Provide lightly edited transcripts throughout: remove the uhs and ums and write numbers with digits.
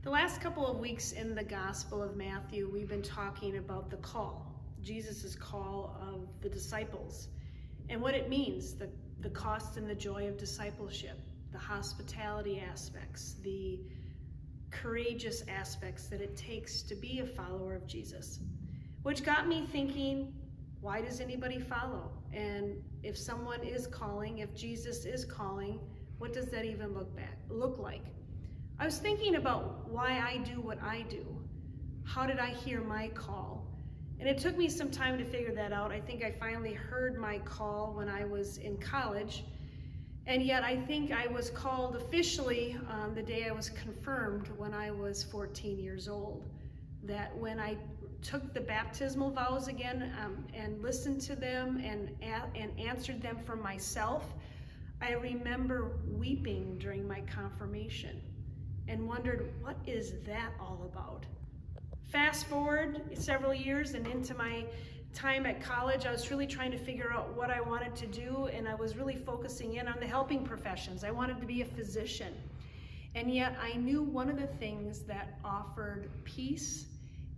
The last couple of weeks in the Gospel of Matthew, we've been talking about the call, Jesus' call of the disciples, and what it means, the cost and the joy of discipleship, the hospitality aspects, the courageous aspects that it takes to be a follower of Jesus. Which got me thinking, why does anybody follow? And if someone is calling, if Jesus is calling, what does that even look like? I was thinking about why I do what I do. How did I hear my call? And it took me some time to figure that out. I think I finally heard my call when I was in college. And yet I think I was called officially on the day I was confirmed when I was 14 years old. That when I took the baptismal vows again and listened to them and answered them for myself, I remember weeping during my confirmation and wondered, what is that all about? Fast forward several years and into my time at college, I was really trying to figure out what I wanted to do, and I was really focusing in on the helping professions. I wanted to be a physician. And yet I knew one of the things that offered peace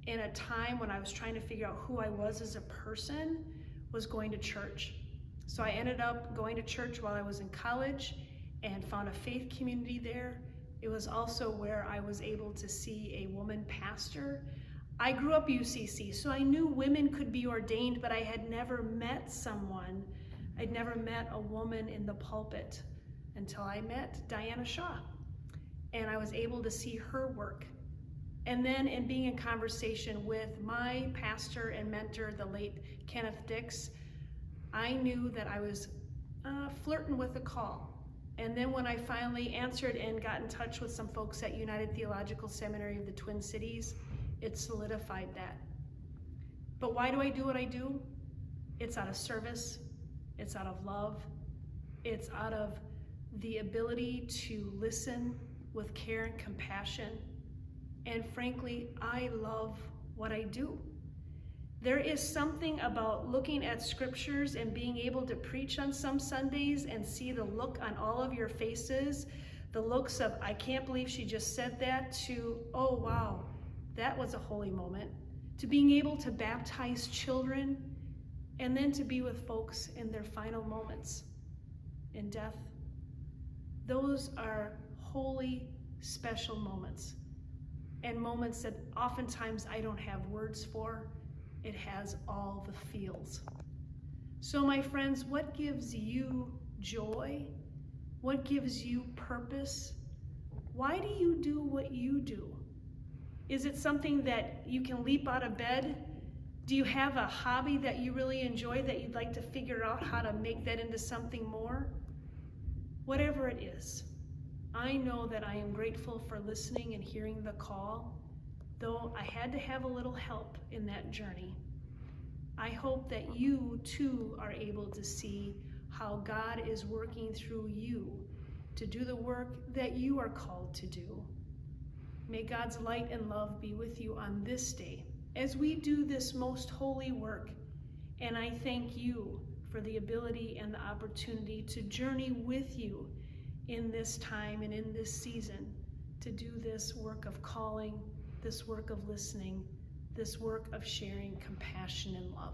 in a time when I was trying to figure out who I was as a person was going to church. So I ended up going to church while I was in college and found a faith community there. It was also where I was able to see a woman pastor. I grew up UCC, so I knew women could be ordained, but I had never met someone. I'd never met a woman in the pulpit until I met Diana Shaw. And I was able to see her work. And then in being in conversation with my pastor and mentor, the late Kenneth Dix, I knew that I was flirting with a call. And then when I finally answered and got in touch with some folks at United Theological Seminary of the Twin Cities, it solidified that. But why do I do what I do? It's out of service, it's out of love, it's out of the ability to listen with care and compassion. And frankly, I love what I do. There is something about looking at scriptures and being able to preach on some Sundays and see the look on all of your faces, the looks of, I can't believe she just said that, to, oh wow, that was a holy moment, to being able to baptize children, and then to be with folks in their final moments in death. Those are holy, special moments, and moments that oftentimes I don't have words for. It has all the feels. So my friends, what gives you joy? What gives you purpose? Why do you do what you do? Is it something that you can leap out of bed? Do you have a hobby that you really enjoy that you'd like to figure out how to make that into something more? Whatever it is, I know that I am grateful for listening and hearing the call, though I had to have a little help in that journey. I hope that you too are able to see how God is working through you to do the work that you are called to do. May God's light and love be with you on this day as we do this most holy work. And I thank you for the ability and the opportunity to journey with you in this time and in this season to do this work of calling, this work of listening, this work of sharing compassion and love.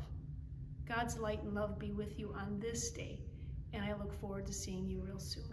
God's light and love be with you on this day, and I look forward to seeing you real soon.